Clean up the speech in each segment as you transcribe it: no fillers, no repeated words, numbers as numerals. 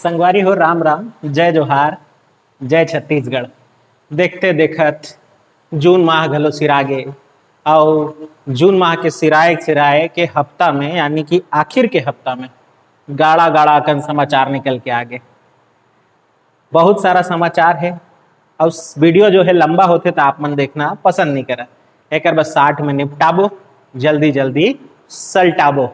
संगवारी हो राम राम, जय जोहार, जय छत्तीसगढ़। देखते देखत जून माह घलो सिरागे और जून माह के सिराए सिराए के हफ्ता में यानी कि आखिर के हफ्ता में गाड़ा गाड़ा अकन समाचार निकल के आगे। बहुत सारा समाचार है और वीडियो जो है लंबा होते तो आप मन देखना पसंद नहीं करा। एक बस 60 में निपटाबो, जल्दी जल्दी सलटाबो।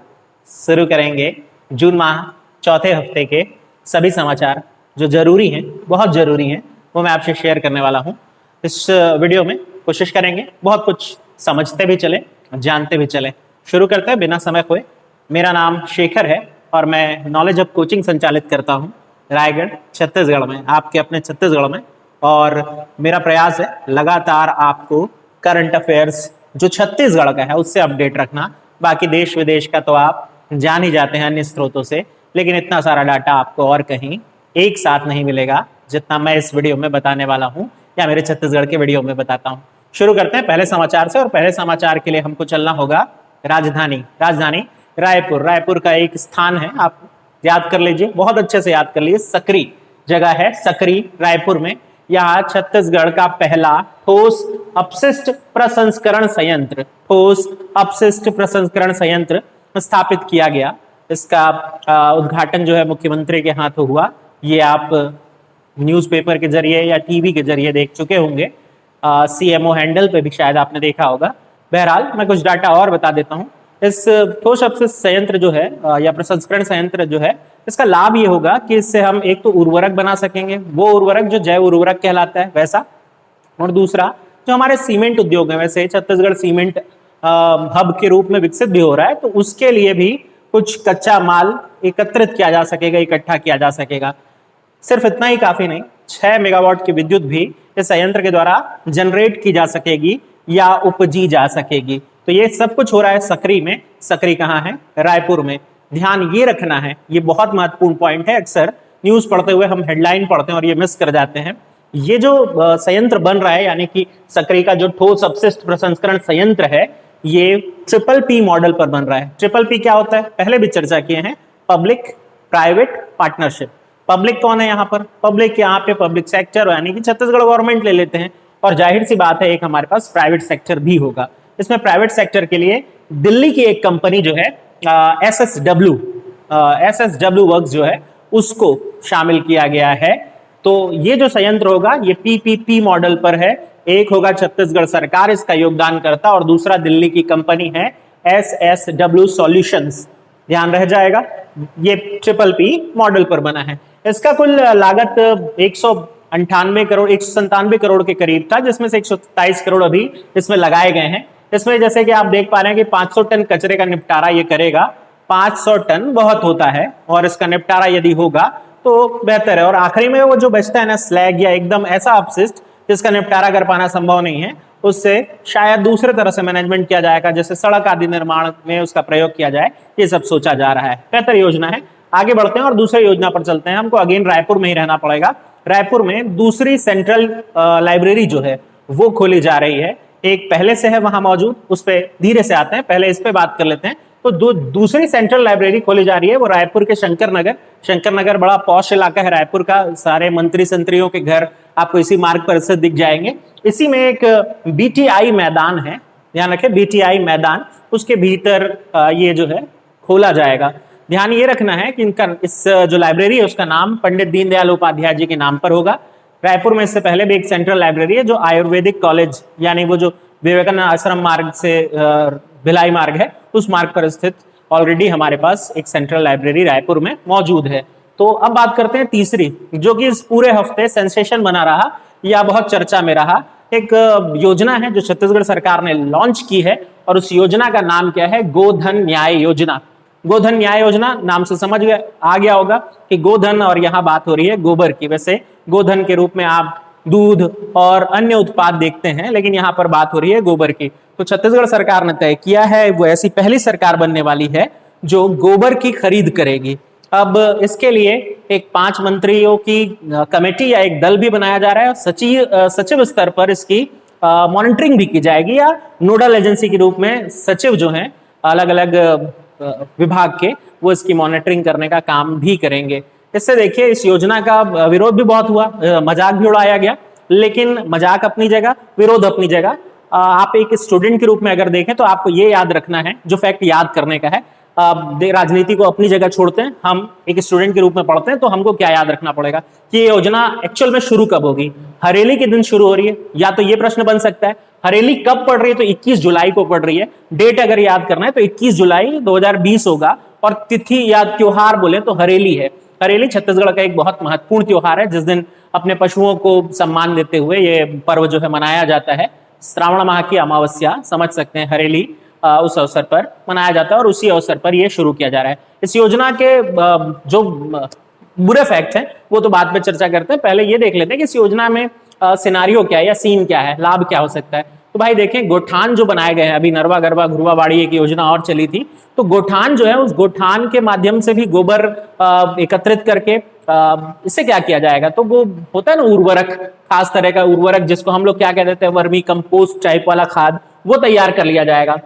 शुरू करेंगे जून माह चौथे हफ्ते के सभी समाचार जो जरूरी हैं, बहुत जरूरी हैं, वो मैं आपसे शेयर करने वाला हूँ। इस वीडियो में कोशिश करेंगे बहुत कुछ समझते भी चले, जानते भी चले। शुरू करते हैं बिना समय खोए। मेरा नाम शेखर है और मैं नॉलेज हब कोचिंग संचालित करता हूँ रायगढ़ छत्तीसगढ़ में, आपके अपने छत्तीसगढ़ में। और मेरा प्रयास है लगातार आपको करंट अफेयर्स जो छत्तीसगढ़ का है उससे अपडेट रखना। बाकी देश विदेश का तो आप जान ही जाते हैं अन्य स्रोतों से, लेकिन इतना सारा डाटा आपको और कहीं एक साथ नहीं मिलेगा जितना मैं इस वीडियो में बताने वाला हूं या मेरे छत्तीसगढ़ के वीडियो में बताता हूं। शुरू करते हैं पहले समाचार से, और पहले समाचार के लिए हमको चलना होगा राजधानी रायपुर। रायपुर का एक स्थान है, आप याद कर लीजिए, बहुत अच्छे से याद कर लीजिए। सकरी जगह है, सकरी रायपुर में। यहाँ छत्तीसगढ़ का पहला ठोस अपशिष्ट प्रसंस्करण संयंत्र स्थापित किया गया। इसका उद्घाटन जो है मुख्यमंत्री के हाथों हुआ। ये आप न्यूज़पेपर के जरिए या टीवी के जरिए देख चुके होंगे, सीएमओ हैंडल पे भी शायद आपने देखा होगा। बहरहाल मैं कुछ डाटा और बता देता हूँ। इस ठोस अपशिष्ट संयंत्र जो है या प्रसंस्करण संयंत्र जो है, इसका लाभ ये होगा कि इससे हम एक तो उर्वरक बना सकेंगे, वो उर्वरक जो जैव उर्वरक कहलाता है वैसा, और दूसरा जो हमारे सीमेंट उद्योग है, वैसे छत्तीसगढ़ सीमेंट हब के रूप में विकसित भी हो रहा है, तो उसके लिए भी कुछ कच्चा माल एकत्रित किया जा सकेगा, इकट्ठा किया जा सकेगा। सिर्फ इतना ही काफी नहीं, 6 मेगावाट की विद्युत भी इस संयंत्र के द्वारा जनरेट की जा सकेगी या उपजी जा सकेगी। तो ये सब कुछ हो रहा है सकरी में। सकरी कहाँ है? रायपुर में। ध्यान ये रखना है, ये बहुत महत्वपूर्ण पॉइंट है। अक्सर न्यूज पढ़ते हुए हम हेडलाइन पढ़ते हैं और ये मिस कर जाते हैं। ये जो संयंत्र बन रहा है यानी कि सकरी का जो ठोस अपशिष्ट प्रसंस्करण संयंत्र है, ये PPP मॉडल पर बन रहा है। PPP क्या होता है पहले भी चर्चा किए हैं, पब्लिक प्राइवेट पार्टनरशिप। पब्लिक कौन है यहाँ पर? पब्लिक यहाँ पे पब्लिक सेक्टर यानी कि छत्तीसगढ़ गवर्नमेंट ले लेते हैं, और जाहिर सी बात है एक हमारे पास प्राइवेट सेक्टर भी होगा। इसमें प्राइवेट सेक्टर के लिए दिल्ली की एक कंपनी जो है SSW वर्क्स जो है उसको शामिल किया गया है। तो ये जो संयंत्र होगा ये PPP मॉडल पर है। एक होगा छत्तीसगढ़ सरकार इसका योगदान करता, और दूसरा दिल्ली की कंपनी है SSW सॉल्यूशंस। ध्यान रह जाएगा, ये PPP मॉडल पर बना है। इसका कुल लागत 197 करोड़ के करीब था, जिसमें से 127 करोड़ अभी इसमें लगाए गए हैं। इसमें जैसे कि आप देख पा रहे हैं कि 500 टन कचरे का निपटारा ये करेगा। 500 टन बहुत होता है, और इसका निपटारा यदि होगा तो बेहतर है। और आखिरी में वो जो बचता है ना, स्लैग या एकदम ऐसा अपशिष्ट जिसका निपटारा कर पाना संभव नहीं है, उससे शायद दूसरे तरह से मैनेजमेंट किया जाएगा, जैसे सड़क आदि निर्माण में उसका प्रयोग किया जाए। ये सब सोचा जा रहा है, बेहतर योजना है। आगे बढ़ते हैं और दूसरी योजना पर चलते हैं। हमको अगेन रायपुर में ही रहना पड़ेगा। रायपुर में दूसरी सेंट्रल लाइब्रेरी जो है वो खोली जा रही है। एक पहले से है वहां मौजूद, उस पर धीरे से आते हैं, पहले इस पे बात कर लेते हैं। तो दूसरी सेंट्रल लाइब्रेरी खोली जा रही है, वो रायपुर के शंकर नगर बड़ा पॉश इलाका है रायपुर का। सारे मंत्री संतरियों के घर आपको इसी मार्ग पर से दिख जाएंगे। इसी में एक BTI मैदान है, ध्यान रखें BTI मैदान, उसके भीतर ये जो है खोला जाएगा। ध्यान ये रखना है कि इनका इस जो लाइब्रेरी है उसका नाम पंडित दीनदयाल उपाध्याय जी के नाम पर होगा। रायपुर में इससे पहले भी एक सेंट्रल लाइब्रेरी है जो आयुर्वेदिक कॉलेज यानी वो जो विवेकानंद आश्रम मार्ग से भिलाई मार्ग है उस मार्ग पर स्थित ऑलरेडी हमारे पास एक सेंट्रल लाइब्रेरी रायपुर में मौजूद है। तो अब बात करते हैं तीसरी, जो कि इस पूरे हफ्ते सेंसेशन बना रहा या बहुत चर्चा में रहा। एक योजना है जो छत्तीसगढ़ सरकार ने लॉन्च की है, और उस योजना का नाम क्या है? गोधन न्याय योजना। गोधन न्याय योजना नाम से समझ आ गया होगा कि गोधन, और यहाँ बात हो रही है गोबर की। वैसे गोधन के रूप में आप दूध और अन्य उत्पाद देखते हैं, लेकिन यहाँ पर बात हो रही है गोबर की। तो छत्तीसगढ़ सरकार ने तय किया है, वो ऐसी पहली सरकार बनने वाली है जो गोबर की खरीद करेगी। अब इसके लिए एक 5 मंत्रियों की कमेटी या एक दल भी बनाया जा रहा है। सचिव स्तर पर इसकी मॉनिटरिंग भी की जाएगी, या नोडल एजेंसी के रूप में सचिव जो हैं अलग अलग विभाग के, वो इसकी मॉनिटरिंग करने का काम भी करेंगे। इससे देखिए इस योजना का विरोध भी बहुत हुआ, मजाक भी उड़ाया गया, लेकिन मजाक अपनी जगह, विरोध अपनी जगह। आप एक स्टूडेंट के रूप में अगर देखें तो आपको ये याद रखना है, जो फैक्ट याद करने का है, राजनीति को अपनी जगह छोड़ते हैं, हम एक स्टूडेंट के रूप में पढ़ते हैं, तो हमको क्या याद रखना पड़ेगा कि ये योजना एक्चुअल में शुरू कब होगी, हरेली के दिन शुरू हो रही है, या तो ये प्रश्न बन सकता है हरेली कब पड़ रही है, तो 21 जुलाई को पड़ रही है। डेट अगर याद करना है तो 21 जुलाई 2020 होगा, और तिथि या त्योहार बोले तो हरेली है। हरेली छत्तीसगढ़ का एक बहुत महत्वपूर्ण त्योहार है, जिस दिन अपने पशुओं को सम्मान देते हुए ये पर्व जो है मनाया जाता है। श्रावण माह की अमावस्या समझ सकते हैं, हरेली उस अवसर पर मनाया जाता है, और उसी अवसर पर यह शुरू किया जा रहा है। इस योजना के जो बुरे फैक्ट हैं वो तो बाद में चर्चा करते हैं, पहले ये देख लेते हैं कि इस योजना में सिनारियो क्या है या सीन क्या है, लाभ क्या हो सकता है। तो भाई देखें, गोठान जो बनाए गए हैं, अभी नरवा गरबा घुरवा बाड़ी एक योजना और चली थी, तो गोठान जो है उस गोठान के माध्यम से भी गोबर एकत्रित करके इससे क्या किया जाएगा, तो वो होता है ना उर्वरक, खास तरह का उर्वरक जिसको हम लोग क्या कह देते हैं, वर्मी कंपोस्ट टाइप वाला खाद, वो तैयार कर लिया जाएगा।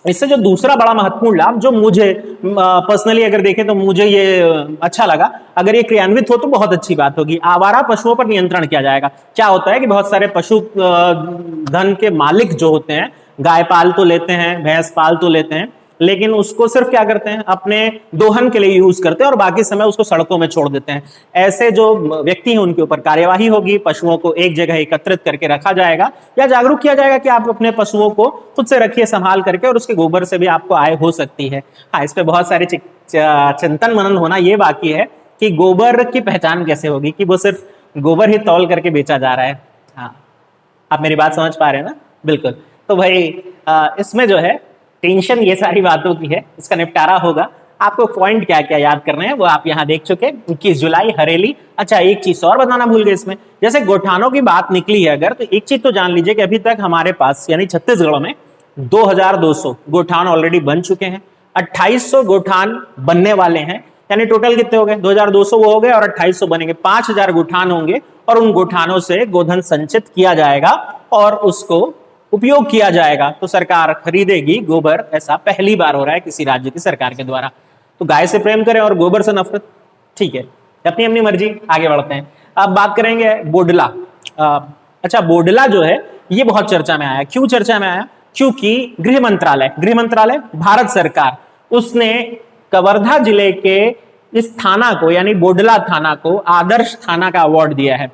इससे जो दूसरा बड़ा महत्वपूर्ण लाभ जो मुझे पर्सनली अगर देखें तो मुझे ये अच्छा लगा, अगर ये क्रियान्वित हो तो बहुत अच्छी बात होगी। आवारा पशुओं पर नियंत्रण किया जाएगा। क्या होता है कि बहुत सारे पशु धन के मालिक जो होते हैं, गाय पाल तो लेते हैं, भैंस पाल तो लेते हैं, लेकिन उसको सिर्फ क्या करते हैं, अपने दोहन के लिए यूज करते हैं और बाकी समय उसको सड़कों में छोड़ देते हैं। ऐसे जो व्यक्ति हैं उनके ऊपर कार्यवाही होगी, पशुओं को एक जगह एकत्रित करके रखा जाएगा या जागरूक किया जाएगा कि आप अपने पशुओं को खुद से रखिए संभाल करके, और उसके गोबर से भी आपको आय हो सकती है। हाँ, इस पे बहुत सारे चिंतन मनन होना ये बाकी है कि गोबर की पहचान कैसे होगी, कि वो सिर्फ गोबर ही तौल करके बेचा जा रहा है। हाँ, आप मेरी बात समझ पा रहे हैं ना? बिल्कुल। तो भाई इसमें जो है टेंशन ये सारी बातों की है, इसका निपटारा होगा। आपको पॉइंट क्या क्या याद करने हैं वो आप यहाँ देख चुके, 21 जुलाई हरेली। अच्छा, एक चीज और बताना भूल गए इसमें, जैसे गोठानों की बात निकली है अगर, तो एक चीज तो जान लीजिए कि अभी तक हमारे पास यानी छत्तीसगढ़ में 2200 गोठान ऑलरेडी बन चुके हैं। 2800 गोठान बनने वाले हैं, यानी टोटल कितने हो गए, 2200 वो हो गए और 2800 बनेंगे, 5000 गोठान होंगे, और उन गोठानों से गोधन संचित किया जाएगा और उसको उपयोग किया जाएगा। तो सरकार खरीदेगी गोबर, ऐसा पहली बार हो रहा है किसी राज्य की सरकार के द्वारा। तो गाय से प्रेम करें और गोबर से नफरत, ठीक है, अपनी अपनी मर्जी। आगे बढ़ते हैं, अब बात करेंगे बोडला। अच्छा, बोडला जो है ये बहुत चर्चा में आया। क्यों चर्चा में आया? क्योंकि गृह मंत्रालय भारत सरकार, उसने कवर्धा जिले के इस थाना को यानी बोडला थाना को आदर्श थाना का अवार्ड दिया है,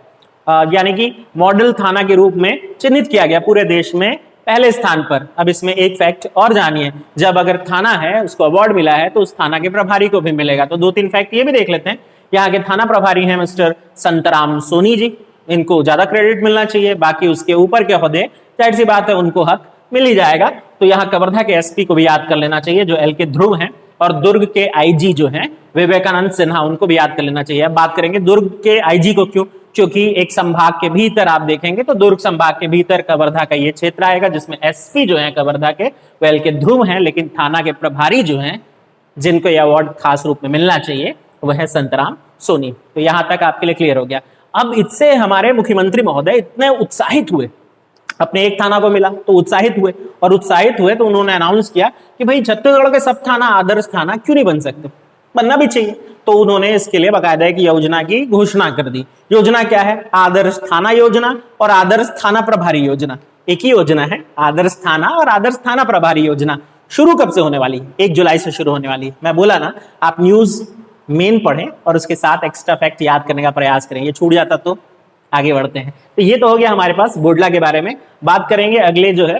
यानी कि मॉडल थाना के रूप में चिन्हित किया गया, पूरे देश में पहले स्थान पर। अब इसमें एक फैक्ट और जानिए, जब अगर थाना है उसको अवार्ड मिला है तो उस थाना के प्रभारी को भी मिलेगा। तो 2-3 फैक्ट ये भी देख लेते हैं। यहाँ के थाना प्रभारी हैं मिस्टर संतराम सोनी जी, इनको ज्यादा क्रेडिट मिलना चाहिए, बाकी उसके ऊपर के ओहदे जाहिर सी बात है उनको हक मिल ही जाएगा। तो यहाँ कवर्धा के एसपी को भी याद कर लेना चाहिए जो एल के ध्रुव हैं, और दुर्ग के आईजी जो हैं विवेकानंद सिन्हा, उनको भी याद कर लेना चाहिए। अब बात करेंगे दुर्ग के आईजी को, क्यों? क्योंकि एक संभाग के भीतर आप देखेंगे तो दुर्ग संभाग के भीतर कवर्धा का ये क्षेत्र आएगा, जिसमें एसपी जो है कवर्धा के वेल के ध्रुव हैं, लेकिन थाना के प्रभारी जो हैं जिनको यह अवार्ड खास रूप में मिलना चाहिए वह है संतराम सोनी। तो यहां तक आपके लिए क्लियर हो गया। अब इससे हमारे मुख्यमंत्री महोदय इतने उत्साहित हुए, अपने एक थाना को मिला तो उत्साहित हुए तो उन्होंने अनाउंस किया कि भाई छत्तीसगढ़ के सब थाना आदर्श थाना क्यों नहीं बन सकते, बनना भी चाहिए। तो उन्होंने इसके लिए बाकायदा एक योजना की घोषणा कर दी। योजना क्या है? आदर्श थाना योजना और आदर्श थाना प्रभारी योजना, एक ही योजना है, आदर्श थाना और आदर्श थाना प्रभारी योजना। शुरू कब से होने वाली है? 1 जुलाई से शुरू होने वाली है। मैं बोला ना, आप न्यूज मेन पढ़ें और उसके साथ एक्स्ट्रा फैक्ट याद करने का प्रयास करें, ये छूट जाता तो। आगे बढ़ते हैं, तो ये तो हो गया हमारे पास बोडला के बारे में। बात करेंगे अगले जो है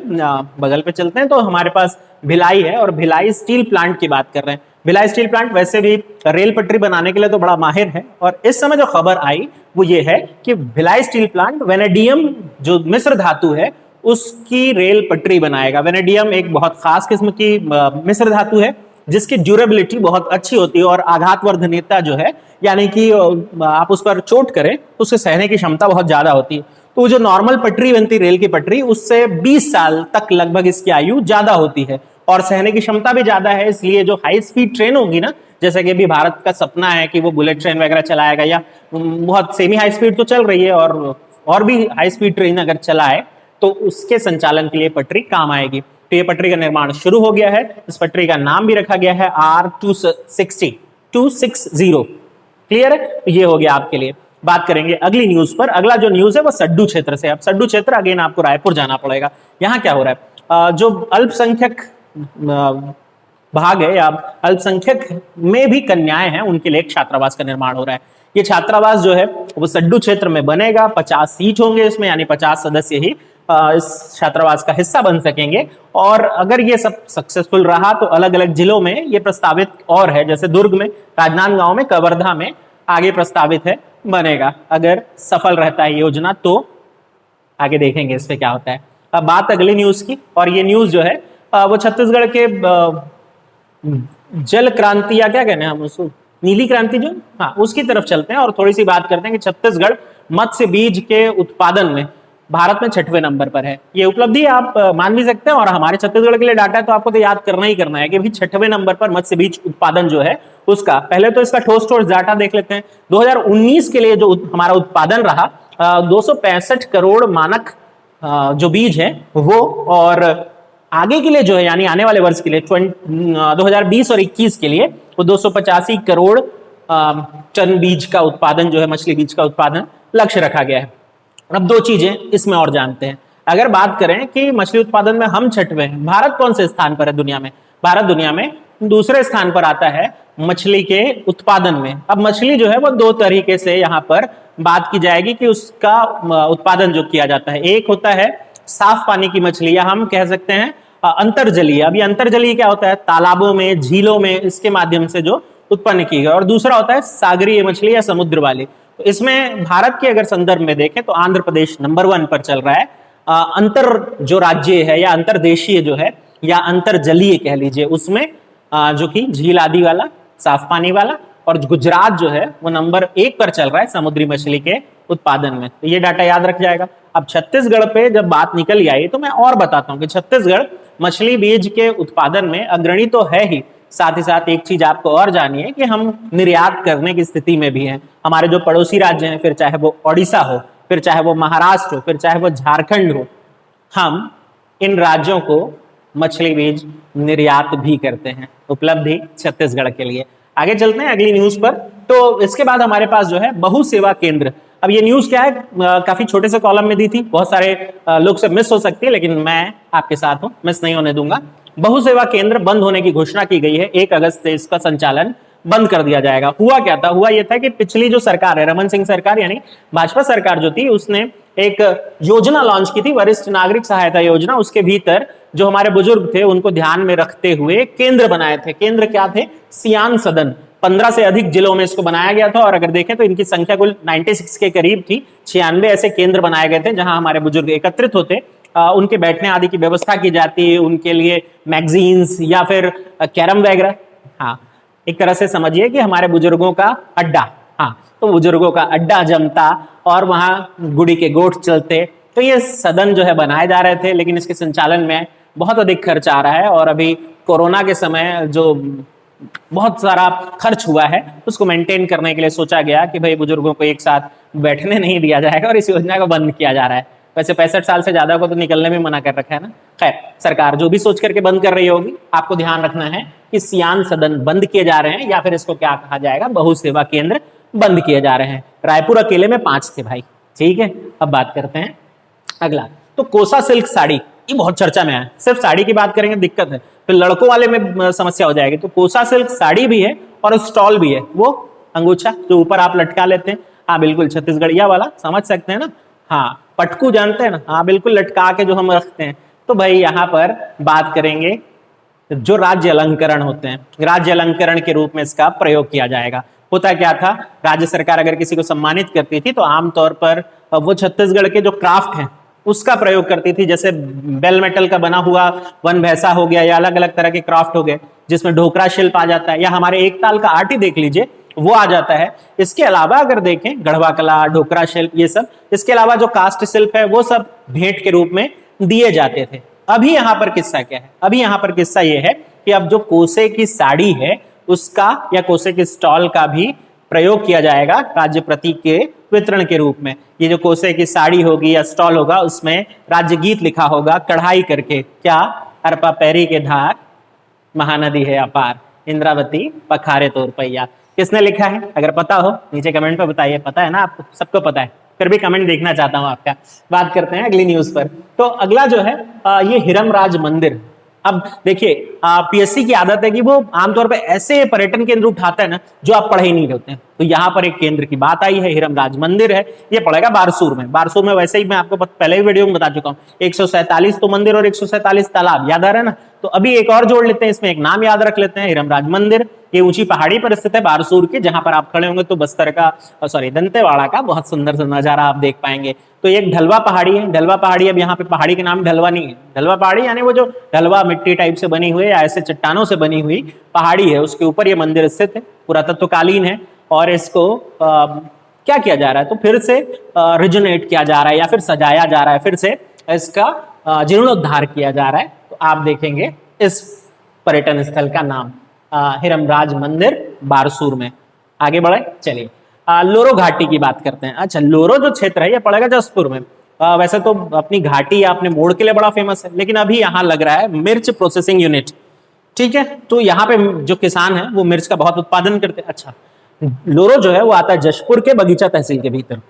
बगल पे चलते हैं, तो हमारे पास भिलाई है और भिलाई स्टील प्लांट की बात कर रहे हैं। भिलाई स्टील प्लांट वैसे भी रेल पटरी बनाने के लिए तो बड़ा माहिर है, और इस समय जो खबर आई वो ये है कि भिलाई स्टील प्लांट वेनेडियम जो मिश्र धातु है उसकी रेल पटरी बनाएगा। वेनेडियम एक बहुत खास किस्म की मिश्र धातु है जिसकी ड्यूरेबिलिटी बहुत अच्छी होती है और आघातवर्धनीयता जो है, यानी कि आप उस पर चोट करें तो उससे सहने की क्षमता बहुत ज्यादा होती है। तो जो नॉर्मल पटरी बनती है रेल की पटरी, उससे 20 साल तक लगभग इसकी आयु ज्यादा होती है और सहने की क्षमता भी ज्यादा है। इसलिए जो हाई स्पीड ट्रेन होगी ना, जैसे कि अभी भारत का सपना है कि वो बुलेट ट्रेन वगैरह चलाएगा, या बहुत सेमी हाई स्पीड तो चल रही है और भी हाई स्पीड ट्रेन अगर चलाए तो उसके संचालन के लिए पटरी काम आएगी। तो ये पटरी का निर्माण शुरू हो गया है। इस पटरी का नाम भी रखा गया है R260, क्लियर है? ये हो गया आपके लिए। बात करेंगे अगली न्यूज पर। अगला जो न्यूज है वो सड्डू क्षेत्र से। अब सड्डू क्षेत्र अगेन आपको रायपुर जाना पड़ेगा। यहाँ क्या हो रहा है, जो अल्पसंख्यक भाग है या अल्पसंख्यक में भी कन्याएं हैं, उनके लिए एक छात्रावास का निर्माण हो रहा है। ये छात्रावास जो है वो सड्डू क्षेत्र में बनेगा। 50 सीट होंगे इसमें, यानी 50 सदस्य ही इस छात्रावास का हिस्सा बन सकेंगे। और अगर ये सब सक्सेसफुल रहा तो अलग अलग जिलों में ये प्रस्तावित और है, जैसे दुर्ग में, राजनांदगांव में, कवर्धा में आगे प्रस्तावित है, बनेगा। अगर सफल रहता है योजना तो आगे देखेंगे इस पे क्या होता है। अब बात अगली न्यूज की, और ये न्यूज जो है वो छत्तीसगढ़ के जल क्रांति या क्या कहने हैं हम उसको, नीली क्रांति जो, हाँ, उसकी तरफ चलते हैं और थोड़ी सी बात करते हैं कि छत्तीसगढ़ मत्स्य बीज के उत्पादन में भारत में 6वें नंबर पर है। ये उपलब्धि आप मान भी सकते हैं, और हमारे छत्तीसगढ़ के लिए डाटा है तो आपको तो याद करना ही करना है कि भाई 6वें नंबर पर मत्स्य बीज उत्पादन जो है उसका। पहले तो इसका ठोस डाटा देख लेते हैं। 2019 के लिए जो हमारा उत्पादन रहा 265 करोड़ मानक जो बीज है वो, और आगे के लिए जो है यानी आने वाले वर्ष के लिए 2020 और 21 के लिए वो 285 करोड़ टन बीज का उत्पादन जो है, मछली बीज का उत्पादन लक्ष्य रखा गया है। अब दो चीजें इसमें और जानते हैं। अगर बात करें कि मछली उत्पादन में हम 6वें हैं, भारत कौन से स्थान पर है दुनिया में? भारत दुनिया में दूसरे स्थान पर आता है मछली के उत्पादन में। अब मछली जो है वो दो तरीके से यहाँ पर बात की जाएगी कि उसका उत्पादन जो किया जाता है। एक होता है साफ पानी की मछली, या हम कह सकते हैं अंतरजलीय। अब ये अंतरजलीय क्या होता है? तालाबों में, झीलों में, इसके माध्यम से जो उत्पन्न की गई। और दूसरा होता है सागरीय मछली या समुद्र वाली। तो इसमें भारत के अगर संदर्भ में देखें तो आंध्र प्रदेश नंबर 1 पर चल रहा है। अंतर जो राज्य है या अंतरदेशीय जो है या अंतरजलीय कह लीजिए, उसमें जो कि झील आदि वाला, साफ पानी वाला, और गुजरात जो है वो नंबर 1 पर चल रहा है समुद्री मछली के उत्पादन में। तो ये डाटा याद रख जाएगा। अब छत्तीसगढ़ पे जब बात निकल आई तो मैं और बताता हूं कि छत्तीसगढ़ मछली बीज के उत्पादन में अग्रणी तो है ही, साथ ही साथ एक चीज आपको और जानिए कि हम निर्यात करने की स्थिति में भी हैं। हमारे जो पड़ोसी राज्य हैं, फिर चाहे वो ओडिशा हो, फिर चाहे वो महाराष्ट्र हो, फिर चाहे वो झारखंड हो, हम इन राज्यों को मछली बीज निर्यात भी करते हैं। उपलब्धि छत्तीसगढ़ के लिए। आगे चलते हैं अगली न्यूज पर। तो इसके बाद हमारे पास जो है बहु सेवा केंद्र। अब ये न्यूज क्या है, काफी छोटे से कॉलम में दी थी, बहुत सारे लोग से मिस हो सकती है, लेकिन मैं आपके साथ हूं, मिस नहीं होने दूंगा। बहु सेवा केंद्र बंद होने की घोषणा की गई है। 1 अगस्त से इसका संचालन बंद कर दिया जाएगा। हुआ क्या था? हुआ यह था कि पिछली जो सरकार है, रमन सिंह सरकार यानी भाजपा सरकार जो थी, उसने एक योजना लॉन्च की थी, वरिष्ठ नागरिक सहायता योजना। उसके भीतर जो हमारे बुजुर्ग थे उनको ध्यान में रखते हुए केंद्र बनाए थे। केंद्र क्या थे? सियान सदन। 15 से अधिक जिलों में इसको बनाया गया था, और अगर देखें तो इनकी संख्या कुल 96 के करीब थी। 96 ऐसे केंद्र बनाए गए थे जहां हमारे बुजुर्ग एकत्रित होते, उनके बैठने आदि की व्यवस्था की जाती, उनके लिए मैगजीन्स या फिर कैरम वगैरह, हाँ, एक तरह से समझिए कि हमारे बुजुर्गों का अड्डा। हाँ, तो बुजुर्गों का अड्डा जमता और वहां गुड़ी के गोठ चलते। तो ये सदन जो है बनाए जा रहे थे, लेकिन इसके संचालन में बहुत अधिक खर्च आ रहा है, और अभी कोरोना के समय जो बहुत सारा खर्च हुआ है उसको मेंटेन करने के लिए सोचा गया कि भाई बुजुर्गों को एक साथ बैठने नहीं दिया जाएगा, और इस योजना को बंद किया जा रहा है। वैसे 65 साल से ज्यादा को तो निकलने में मना कर रखा है ना। खैर, सरकार जो भी सोच करके बंद कर रही होगी, आपको ध्यान रखना है कि सियान सदन बंद किए जा रहे हैं, या फिर इसको क्या कहा जाएगा, बहु सेवा केंद्र बंद किए जा रहे हैं। रायपुर अकेले में 5 थे भाई। ठीक है, अब बात करते हैं अगला। तो कोसा सिल्क साड़ी, ये बहुत चर्चा में है। सिर्फ साड़ी की बात करेंगे दिक्कत है, फिर लड़कों वाले में समस्या हो जाएगी। तो कोसा सिल्क साड़ी भी है और स्टॉल भी है, वो अंगूछा जो ऊपर आप लटका लेते हैं। हाँ बिल्कुल, छत्तीसगढ़िया वाला, समझ सकते हैं ना। हाँ, पटकू जानते हैं ना, हाँ बिल्कुल, लटका के जो हम रखते हैं। तो भाई यहाँ पर बात करेंगे जो राज्य अलंकरण होते हैं, राज्य अलंकरण के रूप में इसका प्रयोग किया जाएगा। होता क्या था, राज्य सरकार अगर किसी को सम्मानित करती थी तो आमतौर पर वो छत्तीसगढ़ के जो क्राफ्ट हैं उसका प्रयोग करती थी। जैसे बेल मेटल का बना हुआ वन भैंसा हो गया, या अलग अलग तरह के क्राफ्ट हो गए जिसमें ढोकरा शिल्प आ जाता है, या हमारे एक ताल का आर्ट ही देख लीजिए, वो आ जाता है। इसके अलावा अगर देखें गढ़वा कला, ढोकरा शिल्प, ये सब, इसके अलावा जो कास्ट शिल्प है वो सब भेंट के रूप में दिए जाते थे। अभी यहाँ पर किस्सा क्या है? अभी यहाँ पर किस्सा ये है कि अब जो कोसे की साड़ी है उसका या कोसे के स्टॉल का भी प्रयोग किया जाएगा राज्य प्रतीक के वितरण के रूप में। ये जो कोसे की साड़ी होगी या स्टॉल होगा उसमें राज्य गीत लिखा होगा कढ़ाई करके, क्या अरपा पैरी के धार, महानदी है अपार, इंद्रावती पखारे तोर पैया। किसने लिखा है? अगर पता हो नीचे कमेंट पे बताइए। पता है ना आपको? सबको पता है, फिर भी कमेंट देखना चाहता हूं आपका। बात करते हैं अगली न्यूज पर। तो अगला जो है ये हिरमराज मंदिर। अब देखिए पीएससी की आदत है कि वो आमतौर पे ऐसे पर्यटन केंद्र उठाता है ना जो आप पढ़े ही नहीं होते हैं। तो यहाँ पर एक केंद्र की बात आई है, हिरमराज मंदिर है। ये पड़ेगा बारसूर में। बारसूर में वैसे ही मैं आपको पहले ही वीडियो में बता चुका हूँ, 147 तो मंदिर और 147 तालाब, याद आ रहा है ना? तो अभी एक और जोड़ लेते हैं इसमें, एक नाम याद रख लेते हैं, हिरमराज मंदिर। ये ऊंची पहाड़ी पर स्थित है बारसूर की, जहां पर आप खड़े होंगे तो बस्तर का सॉरी दंतेवाड़ा का बहुत सुंदर सा नजारा आप देख पाएंगे। तो एक ढलवा पहाड़ी है। ढलवा पहाड़ी, अब यहाँ पे पहाड़ी के नाम ढलवा नहीं है, ढलवा पहाड़ी यानी वो जो ढलवा मिट्टी टाइप से बनी हुई है या ऐसे चट्टानों से बनी हुई पहाड़ी है, उसके ऊपर ये मंदिर स्थित है। पुरातत्वकालीन है और इसको क्या किया जा रहा है? तो फिर से रिजोनेट किया जा रहा है या फिर सजाया जा रहा है, फिर से इसका जीर्णोद्धार किया जा रहा है। तो आप देखेंगे इस पर्यटन स्थल का नाम हिरमराज मंदिर बारसूर में। आगे बढ़े, चलिए लोरो घाटी की बात करते हैं। अच्छा, लोरो जो क्षेत्र है ये पड़ेगा जसपुर में। वैसे तो अपनी घाटी या अपने मोड़ के लिए बड़ा फेमस है, लेकिन अभी यहाँ लग रहा है मिर्च प्रोसेसिंग यूनिट। ठीक है, तो यहाँ पे जो किसान है वो मिर्च का बहुत उत्पादन करते हैं। अच्छा, लोरो जो है वो आता है जशपुर के बगीचा तहसील के भीतर।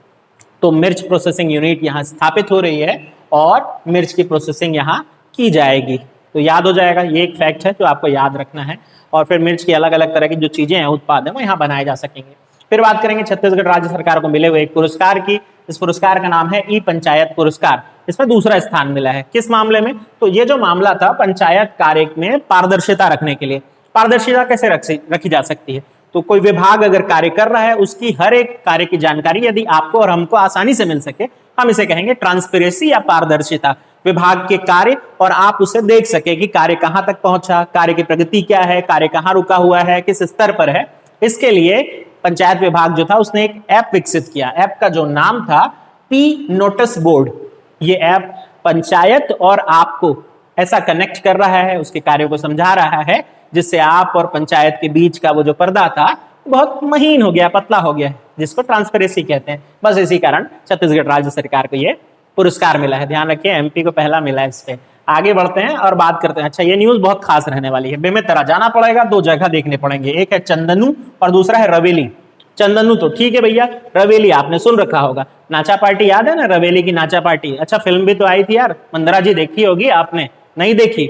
तो मिर्च प्रोसेसिंग यूनिट यहाँ स्थापित हो रही है और मिर्च की प्रोसेसिंग यहाँ की जाएगी। तो याद हो जाएगा, ये एक फैक्ट है जो आपको याद रखना है। और फिर मिर्च की अलग अलग तरह की जो चीजें हैं, उत्पाद है, वो यहाँ बनाए जा सकेंगे। फिर बात करेंगे छत्तीसगढ़ राज्य सरकार को मिले हुए एक पुरस्कार की। इस पुरस्कार का नाम है ई पंचायत पुरस्कार। इसमें दूसरा स्थान मिला है। किस मामले में? तो ये जो मामला था पंचायत कार्य में पारदर्शिता रखने के लिए। पारदर्शिता कैसे रखी जा सकती है? तो कोई विभाग अगर कार्य कर रहा है, उसकी हर एक कार्य की जानकारी यदि आपको और हमको आसानी से मिल सके, हम इसे कहेंगे ट्रांसपेरेंसी या पारदर्शिता। विभाग के कार्य और आप उसे देख सके कि कार्य कहां तक पहुंचा, कार्य की प्रगति क्या है, कार्य कहां रुका हुआ है, किस स्तर पर है। इसके लिए पंचायत विभाग जो था उसने एक ऐप विकसित किया। ऐप का जो नाम था पी नोटिस बोर्ड। ये ऐप पंचायत और आपको ऐसा कनेक्ट कर रहा है, उसके कार्यों को समझा रहा है, जिससे आप और पंचायत के बीच का वो जो पर्दा था बहुत महीन हो गया, पतला हो गया, जिसको ट्रांसपेरेंसी कहते हैं। बस इसी कारण छत्तीसगढ़ राज्य सरकार को ये पुरस्कार मिला है। ध्यान रखिए, एमपी को पहला मिला है इस पे। आगे बढ़ते हैं और बात करते हैं। अच्छा, ये न्यूज बहुत खास रहने वाली है। बेमेतरा जाना पड़ेगा, दो जगह देखने पड़ेंगे, एक है चंदनू और दूसरा है रवेली। चंदनू तो ठीक है भैया, रवेली आपने सुन रखा होगा। नाचा पार्टी याद है ना, रवेली की नाचा पार्टी। अच्छा, फिल्म भी तो आई थी यार, मंदरा जी, देखी होगी आपने? नहीं देखी?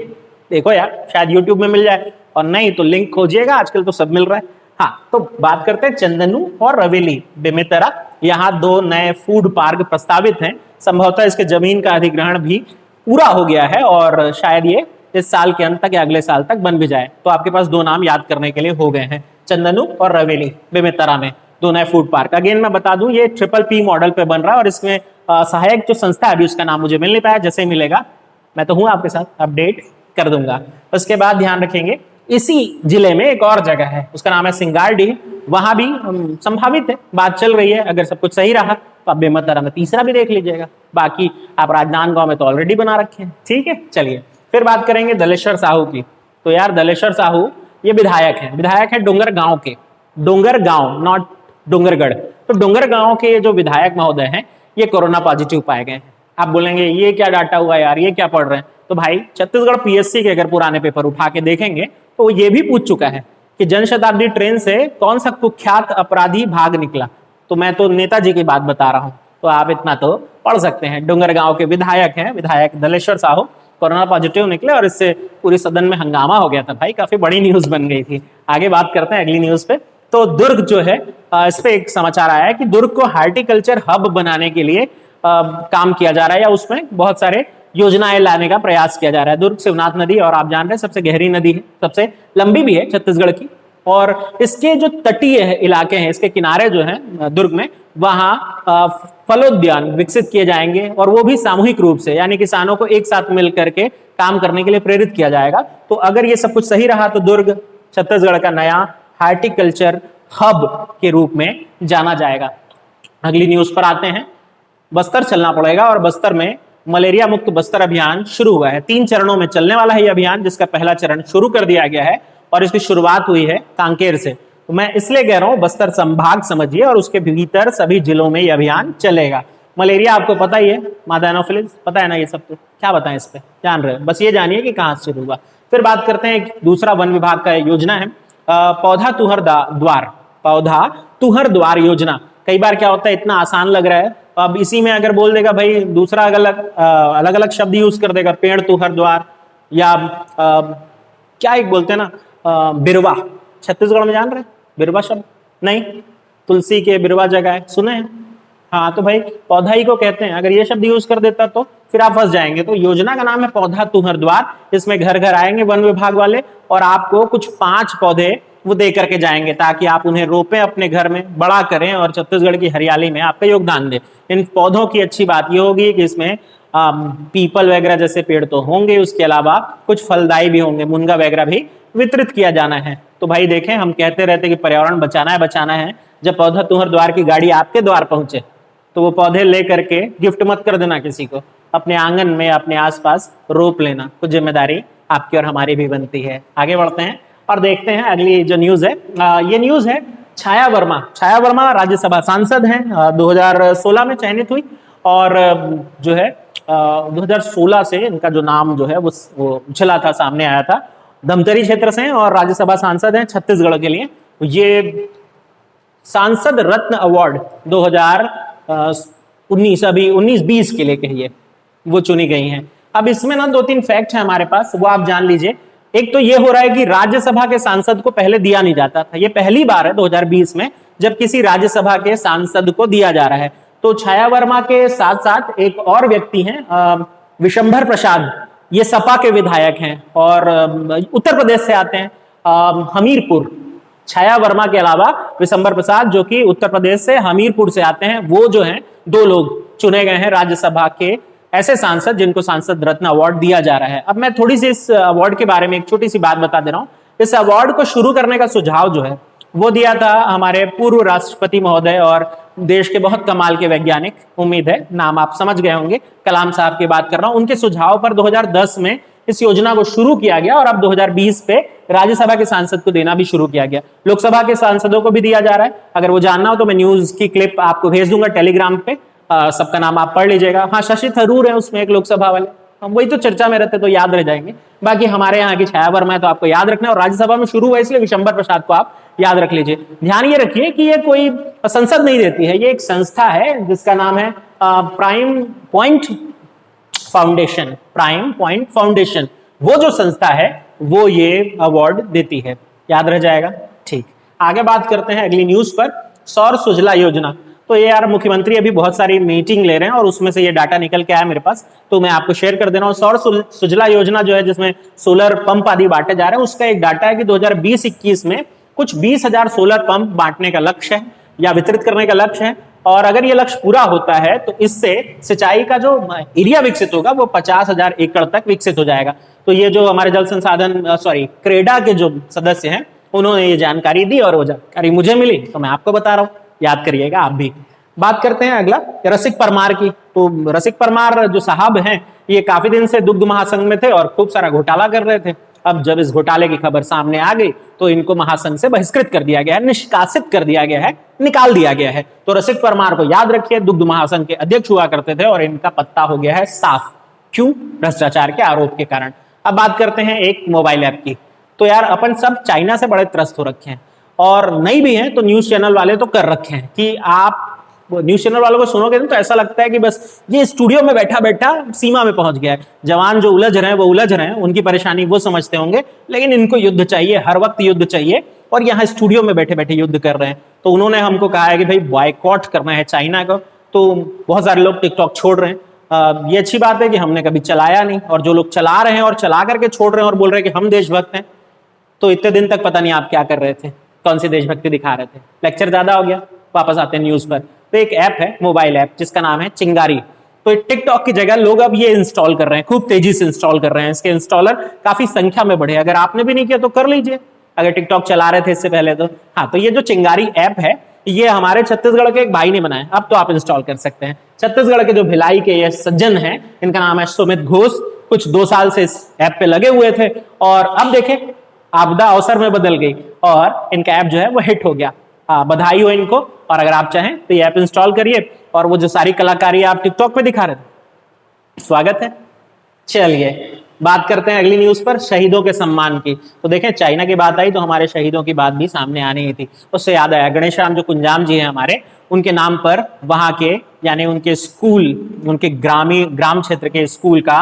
देखो यार, शायद यूट्यूब में मिल जाए, और नहीं तो लिंक खोजिएगा, आजकल तो सब मिल रहा है। हाँ, तो बात करते हैं चंदनू और रवेली बेमेतरा। यहाँ दो नए फूड पार्क प्रस्तावित हैं। संभवतः इसके जमीन का अधिग्रहण भी पूरा हो गया है और शायद ये इस साल के अंत तक या अगले साल तक बन भी जाए। तो आपके पास दो नाम याद करने के लिए हो गए हैं, चंदनू और रवेली। बेमेतरा में दो नए फूड पार्क। अगेन मैं बता दूं, ये PPP मॉडल पे बन रहा है और इसमें सहायक जो संस्था है, अभी उसका नाम मुझे मिल नहीं पाया, जैसे ही मिलेगा मैं तो हूं आपके साथ, अपडेट कर दूंगा। उसके बाद ध्यान रखेंगे, इसी जिले में एक और जगह है, उसका नाम है सिंगारडीह। वहां भी संभावित है, बात चल रही है, अगर सब कुछ सही रहा तो आप बेमेतरा में तीसरा भी देख लीजिएगा। बाकी आप राजनांदगांव में तो ऑलरेडी बना रखे हैं। ठीक है, चलिए फिर बात करेंगे दलेश्वर साहू की। तो यार दलेश्वर साहू ये विधायक है डोंगरगांव के, डोंगरगांव नॉट डोंगरगढ़। तो डोंगरगांव के जो विधायक महोदय हैं ये कोरोना पॉजिटिव पाए गए हैं। आप बोलेंगे ये क्या डाटा हुआ यार, ये क्या पढ़ रहे हैं? तो भाई छत्तीसगढ़ पीएससी के अगर पुराने पेपर उठा के देखेंगे तो ये भी पूछ चुका है कि जनशताब्दी ट्रेन से कौन सा कुख्यात अपराधी भाग निकला। तो मैं तो नेताजी की बात बता रहा हूं, तो आप इतना तो पढ़ सकते हैं। डोंगरगांव के विधायक हैं, विधायक दलेश्वर साहू, कोरोना पॉजिटिव निकले और इससे पूरी सदन में हंगामा हो गया था भाई, काफी बड़ी न्यूज बन गई थी। आगे बात करते हैं अगली न्यूज पे। तो दुर्ग जो है, इस पे एक समाचार आया है कि दुर्ग को हार्टिकल्चर हब बनाने के लिए काम किया जा रहा है, या उसमें बहुत सारे योजनाएं लाने का प्रयास किया जा रहा है। दुर्ग शिवनाथ नदी, और आप जान रहे हैं सबसे गहरी नदी है, सबसे लंबी भी है छत्तीसगढ़ की, और इसके जो तटीय इलाके हैं, इसके किनारे जो हैं दुर्ग में, वहां फलोद्यान विकसित किए जाएंगे, और वो भी सामूहिक रूप से, यानी किसानों को एक साथ मिल करके काम करने के लिए प्रेरित किया जाएगा। तो अगर ये सब कुछ सही रहा तो दुर्ग छत्तीसगढ़ का नया हार्टिकल्चर हब के रूप में जाना जाएगा। अगली न्यूज पर आते हैं। बस्तर चलना पड़ेगा, और बस्तर में मलेरिया मुक्त बस्तर अभियान शुरू हुआ है। 3 चरणों में चलने वाला है ये अभियान, जिसका पहला चरण शुरू कर दिया गया है और इसकी शुरुआत हुई है कांकेर से। तो मैं इसलिए कह रहा हूं बस्तर संभाग समझिए, और उसके भीतर सभी जिलों में यह अभियान चलेगा। मलेरिया आपको पता ही है, मादा एनोफिलिस, पता है ना ये सब? तो क्या बताएं इस पे, जान रहे हो? बस ये जानिए कि कहां से शुरू हुआ। फिर बात करते हैं, दूसरा वन विभाग का योजना है पौधा तुहर द्वार। पौधा तुहर द्वार योजना। कई बार क्या होता है, इतना आसान लग रहा है, तो अब इसी में अगर बोल देगा भाई दूसरा अलग अलग शब्द यूज कर देगा, पेड़ तुहर द्वार, या क्या एक बोलते हैं ना, बिरवा। छत्तीसगढ़ में जान रहे बिरवा शब्द? नहीं, तुलसी के बिरवा जगह है, सुने हैं? हाँ, तो भाई पौधा ही को कहते हैं। अगर ये शब्द यूज कर देता तो फिर आप फंस जाएंगे। तो योजना का नाम है पौधा तुहर द्वार। इसमें घर घर आएंगे वन विभाग वाले और आपको कुछ 5 पौधे वो दे करके जाएंगे, ताकि आप उन्हें रोपें, अपने घर में बड़ा करें और छत्तीसगढ़ की हरियाली में आपका योगदान दें। इन पौधों की अच्छी बात ये होगी कि इसमें पीपल वगैरह जैसे पेड़ तो होंगे, उसके अलावा कुछ फलदायी भी होंगे, मुनगा वगैरह भी वितरित किया जाना है। तो भाई देखें, हम कहते रहते कि पर्यावरण बचाना है। जब पौधा तुहर द्वार की गाड़ी आपके द्वार पहुंचे तो वो पौधे ले करके गिफ्ट मत कर देना किसी को, अपने आंगन में, अपने आसपास रोप लेना। कुछ जिम्मेदारी आपकी और हमारी भी बनती है। आगे बढ़ते हैं और देखते हैं अगली जो न्यूज है। ये न्यूज है छाया वर्मा। छाया वर्मा राज्यसभा सांसद हैं, 2016 में चयनित हुई और जो है 2016 से इनका जो नाम जो है वो उछला था, सामने आया था। धमतरी क्षेत्र से हैं और राज्यसभा सांसद हैं छत्तीसगढ़ के लिए। ये सांसद रत्न अवार्ड 2019 अभी 19-20 के लिए कहिए वो चुनी गई हैं। अब इसमें ना 2-3 फैक्ट है हमारे पास, वो आप जान लीजिए। एक तो ये हो रहा है कि राज्यसभा के सांसद को पहले दिया नहीं जाता था। ये पहली बार है 2020 में जब किसी राज्यसभा के सांसद को दिया जा रहा है। तो छाया वर्मा के साथ साथ एक और व्यक्ति हैं, विशंभर प्रसाद, ये सपा के विधायक हैं और उत्तर प्रदेश से आते हैं, हमीरपुर। छाया वर्मा के अलावा विशंभर प्रसाद जो कि उत्तर प्रदेश से हमीरपुर से आते हैं, वो जो हैं 2 लोग चुने गए हैं राज्यसभा के ऐसे सांसद जिनको सांसद रत्न अवार्ड दिया जा रहा है। अब मैं थोड़ी सी इस अवार्ड के बारे में एक छोटी सी बात बता दे रहा हूं। इस अवार्ड को शुरू करने का सुझाव जो है वो दिया था हमारे पूर्व राष्ट्रपति महोदय और देश के बहुत कमाल के वैज्ञानिक, उम्मीद है नाम आप समझ गए होंगे, कलाम साहब की बात कर रहा हूं। उनके सुझाव पर 2010 में इस योजना को शुरू किया गया और अब 2020 पे राज्यसभा के सांसद को देना भी शुरू किया गया। लोकसभा के सांसदों को भी दिया जा रहा है। अगर वो जानना हो तो मैं न्यूज की क्लिप आपको भेज दूंगा टेलीग्राम पे, सबका नाम आप पढ़ लीजिएगा। हाँ, शशि थरूर है उसमें एक लोकसभा वाले, हम वही तो चर्चा में रहते तो याद रह जाएंगे। बाकी हमारे यहाँ की छाया वर्मा है तो आपको याद रखना है, और राज्यसभा में शुरू हुआ इसलिए विशंभर प्रसाद को आप याद रख लीजिए। ध्यान ये रखिए कि ये कोई संसद नहीं देती है, ये एक संस्था है जिसका नाम है prime point foundation. Prime point foundation वो जो संस्था है वो ये अवार्ड देती है, याद रह जाएगा। ठीक, आगे बात करते हैं अगली न्यूज पर, सौर सुजला योजना। तो ये यार मुख्यमंत्री अभी बहुत सारी मीटिंग ले रहे हैं और उसमें से ये डाटा निकल के आया मेरे पास, तो मैं आपको शेयर कर दे रहा हूँ। सौर सुजला योजना जो है जिसमें सोलर पंप आदि बांटे जा रहे हैं, उसका एक डाटा है कि 2020-21 में कुछ 20,000 सोलर पंप बांटने का लक्ष्य है या वितरित करने का लक्ष्य है। और अगर ये लक्ष्य पूरा होता है तो इससे सिंचाई का जो एरिया विकसित होगा वो 50,000 एकड़ तक विकसित हो जाएगा। तो ये जो हमारे जल संसाधन क्रेडा के जो सदस्य हैं उन्होंने ये जानकारी दी और वो जानकारी मुझे मिली तो मैं आपको बता रहा हूँ, याद करिएगा आप भी। बात करते हैं अगला रसिक परमार की। तो रसिक परमार जो साहब हैं ये काफी दिन से दुग्ध महासंघ में थे और खूब सारा घोटाला कर रहे थे। अब जब इस घोटाले की खबर सामने आ गई तो इनको महासंघ से बहिष्कृत कर दिया गया है, निष्कासित कर दिया गया है, निकाल दिया गया है। तो रसिक परमार को याद रखिए, दुग्ध महासंघ के अध्यक्ष हुआ करते थे और इनका पत्ता हो गया है साफ। क्यों? भ्रष्टाचार के आरोप के कारण। अब बात करते हैं एक मोबाइल ऐप की। तो यार अपन सब चाइना से बड़े त्रस्त हो रखे हैं और नहीं भी हैं तो न्यूज चैनल वाले तो कर रखे हैं कि आप न्यूज चैनल वालों को सुनोगे तो ऐसा लगता है कि बस ये स्टूडियो में बैठा बैठा सीमा में पहुंच गया है। जवान जो उलझ रहे हैं वो उलझ रहे हैं, उनकी परेशानी वो समझते होंगे, लेकिन इनको युद्ध चाहिए, हर वक्त युद्ध चाहिए और यहाँ स्टूडियो में बैठे बैठे युद्ध कर रहे हैं। तो उन्होंने हमको कहा है कि भाई बॉयकॉट करना है चाइना को। तो बहुत सारे लोग टिकटॉक छोड़ रहे हैं। ये अच्छी बात है कि हमने कभी चलाया नहीं, और जो लोग चला रहे हैं और चला करके छोड़ रहे हैं और बोल रहे हैं कि हम देशभक्त हैं, तो इतने दिन तक पता नहीं आप क्या कर रहे थे, कौन सी देशभक्ति दिखा रहे थे। लेक्चर ज्यादा हो गया, वापस आते हैं न्यूज पर। तो एक ऐप है, मोबाइल ऐप, जिसका नाम है चिंगारी। तो टिकटॉक की जगह लोग अब ये इंस्टॉल कर रहे हैं, खूब तेजी से इंस्टॉल कर रहे हैं। इसके इंस्टॉलर काफी संख्या में बढ़े। अगर आपने भी नहीं किया तो कर लीजिए, अगर टिकटॉक चला रहे थे इससे पहले तो। हाँ, तो ये जो चिंगारी ऐप है ये हमारे छत्तीसगढ़ के एक भाई ने बनाया, अब तो आप इंस्टॉल कर सकते हैं। छत्तीसगढ़ के जो भिलाई के ये सज्जन हैं, इनका नाम है सुमित घोष, कुछ 2 साल से इस ऐप पे लगे हुए थे और अब देखें आपदा अवसर में बदल गई और इनका ऐप जो है वो हिट हो गया। बधाई हो इनको। और अगर आप चाहें तो ये ऐप इंस्टॉल करिए और वो जो सारी कलाकारी आप टिकटॉक पे दिखा रहे थे, स्वागत है। चलिए बात करते हैं अगली न्यूज पर, शहीदों के सम्मान की। तो देखें, चाइना की बात आई तो हमारे शहीदों की बात भी सामने आनी ही थी। उससे याद आया, गणेश राम जो कुंजाम जी हैं हमारे, उनके नाम पर वहां के यानी उनके स्कूल, उनके ग्राम क्षेत्र के स्कूल का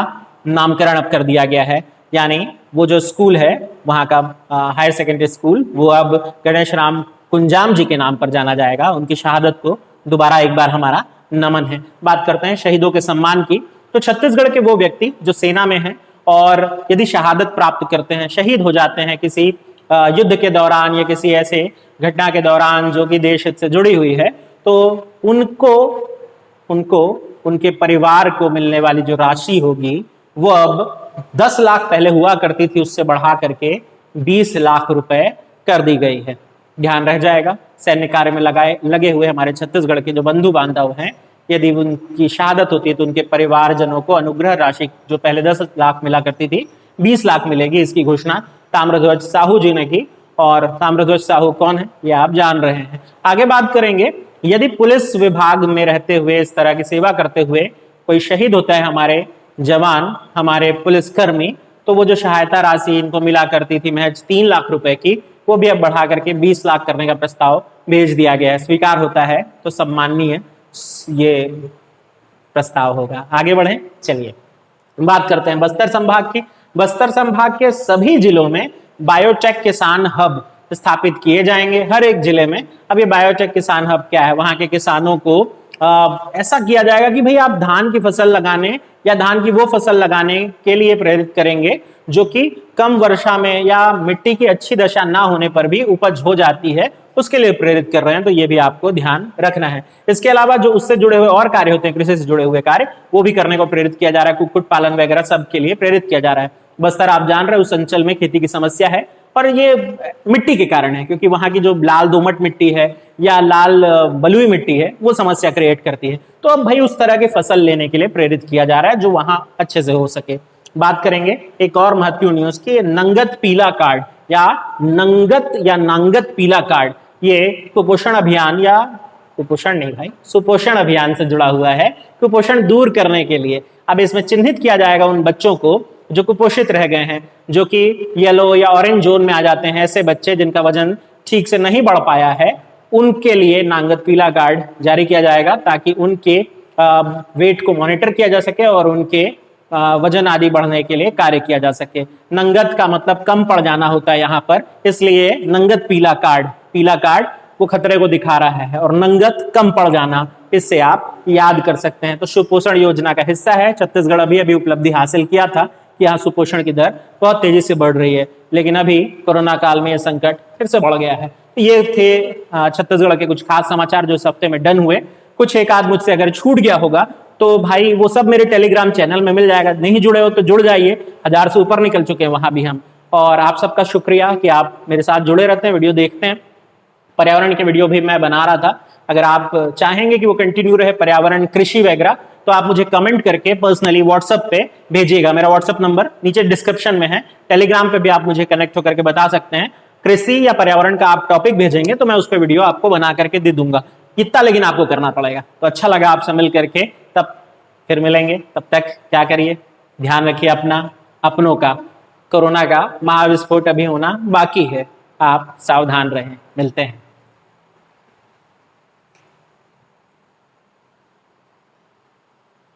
नामकरण अब कर दिया गया है। यानी वो जो स्कूल है वहां का हायर सेकेंडरी स्कूल, वो अब गणेश राम कुंजाम जी के नाम पर जाना जाएगा। उनकी शहादत को दोबारा एक बार हमारा नमन है। बात करते हैं शहीदों के सम्मान की। तो छत्तीसगढ़ के वो व्यक्ति जो सेना में हैं और यदि शहादत प्राप्त करते हैं, शहीद हो जाते हैं किसी युद्ध के दौरान या किसी ऐसे घटना के दौरान जो कि देश हित से जुड़ी हुई है, तो उनको उनके परिवार को मिलने वाली जो राशि होगी वो अब 10 लाख पहले हुआ करती थी, उससे बढ़ा करके 20 लाख रुपए कर दी गई है। ध्यान रह जाएगा, सैन्य कार्य में लगे हुए हमारे छत्तीसगढ़ के जो बंधु बांधव हैं, यदि उनकी शहादत होती है तो उनके परिवारजनों को अनुग्रह राशि जो पहले 10 लाख मिला करती थी 20 लाख मिलेगी। इसकी घोषणा ताम्रध्वज साहू जी ने की। और ताम्रध्वज साहू कौन है ये आप जान रहे हैं। आगे बात करेंगे, यदि पुलिस विभाग में रहते हुए इस तरह की सेवा करते हुए कोई शहीद होता है हमारे जवान, हमारे पुलिसकर्मी, तो वो जो सहायता राशि इनको मिला करती थी महज 3 लाख रुपए की, वो भी अब बढ़ा करके 20 लाख करने का प्रस्ताव भेज दिया गया है। स्वीकार होता है तो सम्माननीय ये प्रस्ताव होगा। आगे बढ़े, चलिए बात करते हैं बस्तर संभाग की। बस्तर संभाग के सभी जिलों में बायोटेक किसान हब स्थापित किए जाएंगे, हर एक जिले में। अब ये बायोटेक किसान हब क्या है, वहां के किसानों को ऐसा किया जाएगा कि भाई आप धान की फसल लगाने या धान की वो फसल लगाने के लिए प्रेरित करेंगे जो कि कम वर्षा में या मिट्टी की अच्छी दशा ना होने पर भी उपज हो जाती है, उसके लिए प्रेरित कर रहे हैं। तो ये भी आपको ध्यान रखना है। इसके अलावा जो उससे जुड़े हुए और कार्य होते हैं, कृषि से जुड़े हुए कार्य, वो भी करने को प्रेरित किया जा रहा है। कुक्कुट पालन वगैरह सबके लिए प्रेरित किया जा रहा है। बस्तर आप जान रहे हैं उस अंचल में खेती की समस्या है और ये मिट्टी के कारण है, क्योंकि वहां की जो लाल दोमट मिट्टी है या लाल बलुई मिट्टी है वो समस्या क्रिएट करती है। तो अब भाई उस तरह की फसल लेने के लिए प्रेरित किया जा रहा है जो वहां अच्छे से हो सके। बात करेंगे एक और महत्वपूर्ण न्यूज की, नंगत पीला कार्ड या नांगत पीला कार्ड। ये कुपोषण अभियान या कुपोषण नहीं भाई, सुपोषण अभियान से जुड़ा हुआ है। कुपोषण दूर करने के लिए अब इसमें चिन्हित किया जाएगा उन बच्चों को जो कुपोषित रह गए हैं, जो कि येलो या ऑरेंज जोन में आ जाते हैं। ऐसे बच्चे जिनका वजन ठीक से नहीं बढ़ पाया है, उनके लिए नांगत पीला कार्ड जारी किया जाएगा ताकि उनके वेट को मॉनिटर किया जा सके और उनके वजन आदि बढ़ने के लिए कार्य किया जा सके। नंगत का मतलब कम पड़ जाना होता है यहाँ पर, इसलिए नंगत पीला कार्ड वो खतरे को दिखा रहा है और नंगत कम पड़ जाना, इससे आप याद कर सकते हैं। तो सुपोषण योजना का हिस्सा है। छत्तीसगढ़ अभी उपलब्धि हासिल किया था कि यहाँ सुपोषण की दर बहुत तेजी से बढ़ रही है, लेकिन अभी कोरोना काल में यह संकट फिर से बढ़ गया है। ये थे छत्तीसगढ़ के कुछ खास समाचार जो इस हफ्ते में डन हुए। कुछ एक आध मुझसे अगर छूट गया होगा तो भाई वो सब मेरे टेलीग्राम चैनल में मिल जाएगा। नहीं जुड़े हो तो जुड़ जाइए, 1000 से ऊपर निकल चुके हैं वहां भी हम। और आप सबका शुक्रिया कि आप मेरे साथ जुड़े रहते हैं, वीडियो देखते हैं। पर्यावरण के वीडियो भी मैं बना रहा था, अगर आप चाहेंगे कि वो कंटिन्यू रहे, पर्यावरण कृषि वगैरह, तो आप मुझे कमेंट करके पर्सनली व्हाट्सएप पे भेजिएगा। मेरा व्हाट्सएप नंबर नीचे डिस्क्रिप्शन में है। टेलीग्राम पे भी आप मुझे कनेक्ट होकर के बता सकते हैं। कृषि या पर्यावरण का आप टॉपिक भेजेंगे तो मैं उस पर वीडियो आपको बना करके दे दूंगा। इतना लेकिन आपको करना पड़ेगा। तो अच्छा लगा आपसे मिल करके, तब फिर मिलेंगे। तब तक क्या करिए, ध्यान रखिए अपना, अपनों का। कोरोना का महाविस्फोट अभी होना बाकी है, आप सावधान रहें। मिलते हैं।